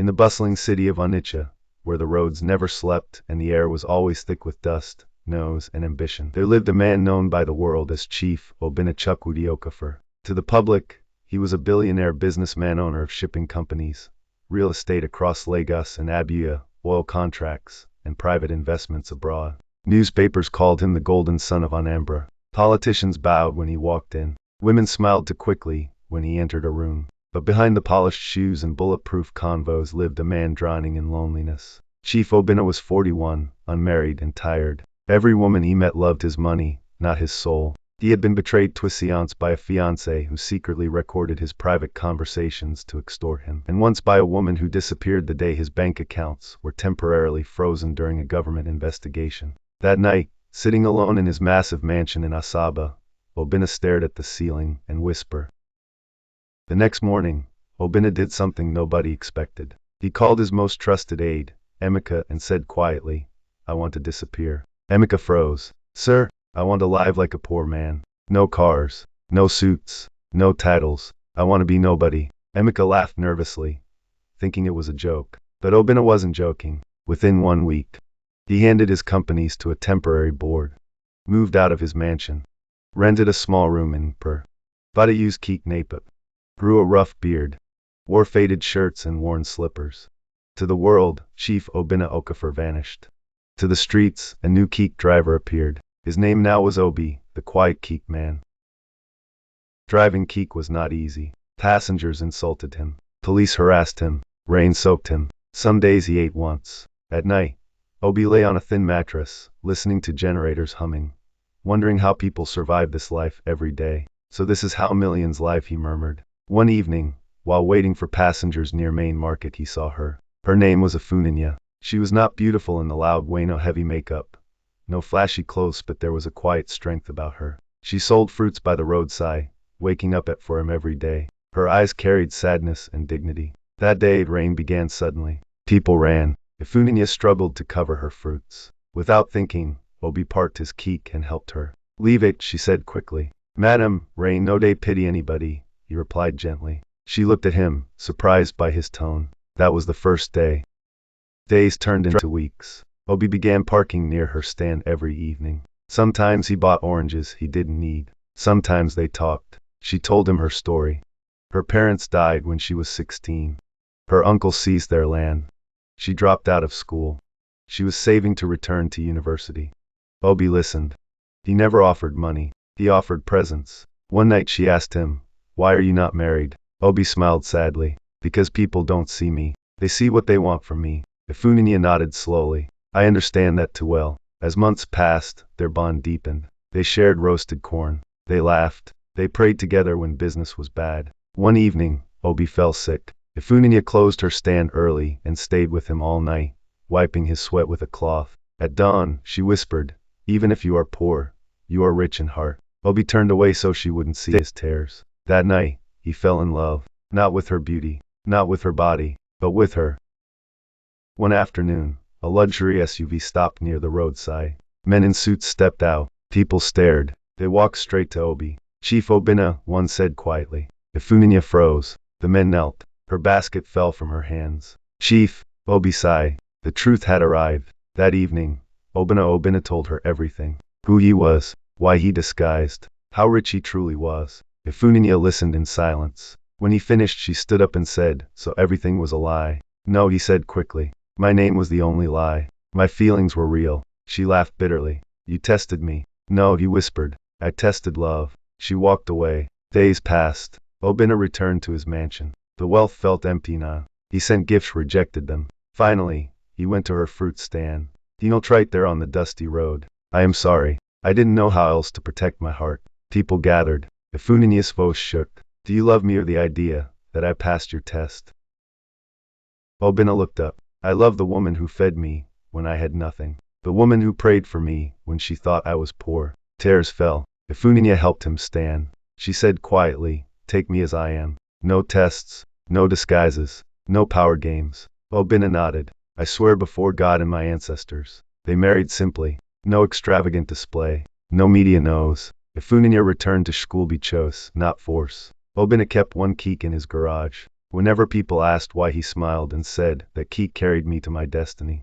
the bustling city of Onitsha, where the roads never slept and the air was always thick with dust, noise, and ambition, there lived a man known by the world as Chief Obinachukwu Okafor. To the public, he was a billionaire businessman, owner of shipping companies, real estate across Lagos and Abuja, oil contracts, and private investments abroad. Newspapers called him the Golden Son of Anambra. Politicians bowed when he walked in. Women smiled too quickly when he entered a room. But behind the polished shoes and bulletproof convos lived a man drowning in loneliness. Chief Obinna was 41, unmarried and tired. Every woman he met loved his money, not his soul. He had been betrayed twice by a fiancée who secretly recorded his private conversations to extort him, and once by a woman who disappeared the day his bank accounts were temporarily frozen during a government investigation. That night, sitting alone in his massive mansion in Asaba, Obinna stared at the ceiling and whispered. The next morning, Obinna did something nobody expected. He called his most trusted aide, Emeka, and said quietly, "I want to disappear." Emeka froze. "Sir, I want to live like a poor man. No cars, no suits, no titles. I want to be nobody." Emeka laughed nervously, thinking it was a joke. But Obinna wasn't joking. Within 1 week, he handed his companies to a temporary board, moved out of his mansion, rented a small room in bought a used Keke napep, grew a rough beard, wore faded shirts and worn slippers. To the world, Chief Obinna Okafor vanished. To the streets, a new Keke driver appeared. His name now was Obi, the quiet Keke man. Driving Keke was not easy. Passengers insulted him. Police harassed him. Rain soaked him. Some days he ate once. At night, Obi lay on a thin mattress, listening to generators humming, wondering how people survive this life every day. "So this is how millions live," he murmured. One evening, while waiting for passengers near Main Market, he saw her. Her name was Ifunanya. She was not beautiful in the loud way, no heavy makeup, no flashy clothes, but there was a quiet strength about her. She sold fruits by the roadside, waking up for him every day. Her eyes carried sadness and dignity. That day, rain began suddenly. People ran. Ifunanya struggled to cover her fruits. Without thinking, Obi parked his Keke and helped her. "Leave it," she said quickly. "Madam, rain no dey pity anybody," he replied gently. She looked at him, surprised by his tone. That was the first day. Days turned into weeks. Obi began parking near her stand every evening. Sometimes he bought oranges he didn't need. Sometimes they talked. She told him her story. Her parents died when she was 16. Her uncle seized their land. She dropped out of school. She was saving to return to university. Obi listened. He never offered money. He offered presents. One night she asked him, "Why are you not married?" Obi smiled sadly. "Because people don't see me. They see what they want from me." Ifunanya nodded slowly. "I understand that too well." As months passed, their bond deepened. They shared roasted corn. They laughed. They prayed together when business was bad. One evening, Obi fell sick. Ifunanya closed her stand early and stayed with him all night, wiping his sweat with a cloth. At dawn, she whispered, "Even if you are poor, you are rich in heart." Obi turned away so she wouldn't see his tears. That night, he fell in love. Not with her beauty, not with her body, but with her. One afternoon, a luxury SUV stopped near the roadside. Men in suits stepped out. People stared. They walked straight to Obi. "Chief Obinna," one said quietly. Ifunanya froze. The men knelt. Her basket fell from her hands. "Chief," Obi sighed. The truth had arrived. That evening, Obinna told her everything. Who he was, why he disguised, how rich he truly was. Ifunanya listened in silence. When he finished, she stood up and said, "So everything was a lie?" "No," he said quickly. "My name was the only lie. My feelings were real." She laughed bitterly. "You tested me." "No," he whispered. "I tested love." She walked away. Days passed. Obinna returned to his mansion. The wealth felt empty now. He sent gifts, rejected them. Finally, he went to her fruit stand. He knelt right there on the dusty road. "I am sorry. I didn't know how else to protect my heart." People gathered. Ifunanya's voice shook. "Do you love me, or the idea that I passed your test?" Obinna looked up. "I love the woman who fed me when I had nothing. The woman who prayed for me when she thought I was poor." Tears fell. Ifunanya helped him stand. She said quietly, "Take me as I am. No tests, no disguises, no power games." Obinna nodded. "I swear before God and my ancestors." They married simply. No extravagant display. No media knows. Ifunanya returned to school by choice, not force. Obinna kept one Keke in his garage. Whenever people asked why he smiled and said that Keke carried me to my destiny.